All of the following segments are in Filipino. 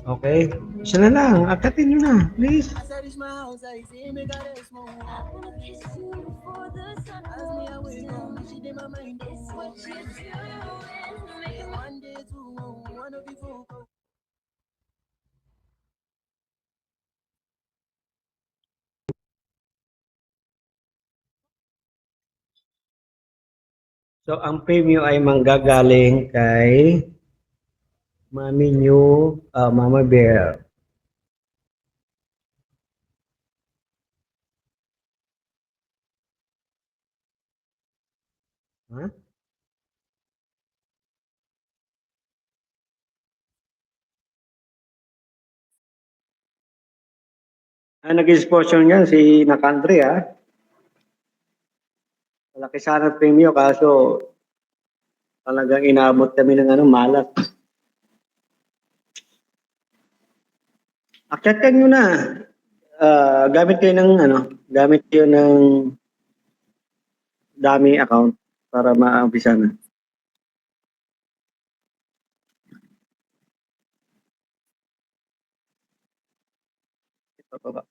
Okay? Isa na lang. Akatin nyo na. Please. So, ang premyo ay manggagaling kay Mami New, Mama Bear. Ha? Nag-sponsor niyan si Nakandre, ha? Malaki sana ang premyo, kaso talagang inaabot kami ng malat. Akyatan nyo na. Gamit kayo ng gamit kayo ng dami account para ma-umpisa na.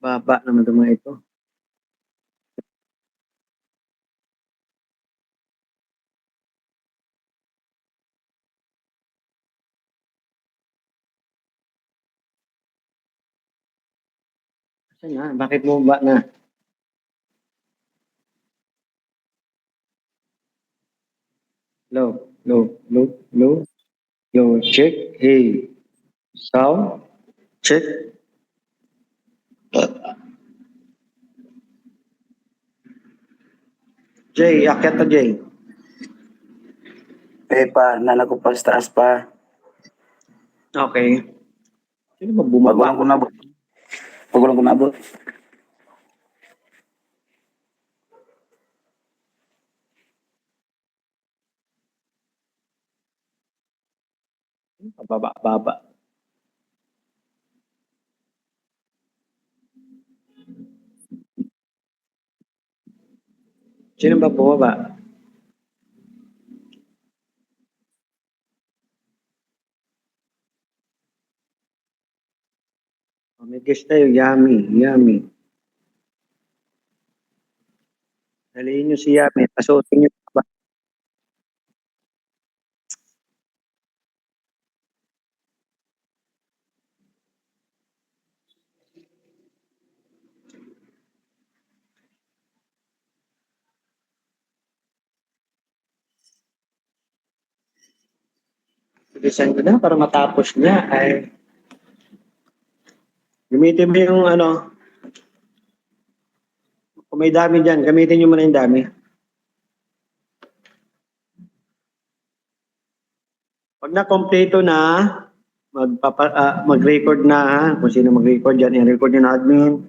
Baba naman ito mga ito. Kasi na, bakit mo ba na? Low, low, low, low, low, check, hey, sound, check. Jay, akyat na Jay. Pa, nana ko pa stress pa. Okay. Sino ba bumaba? Pagulang ko nabot. Pagulang ko nabot. Baba. Sino ba bumaba? May guest tayo, Yummy. Dalihin nyo si Yummy, pasuotin nyo ba? Bilisan ko na para matapos niya ay gamitin mo yung kung may dami dyan, gamitin nyo muna yung dami. Pag na-kompleto na, mag-record na, kung sino mag-record dyan, i-record yung admin.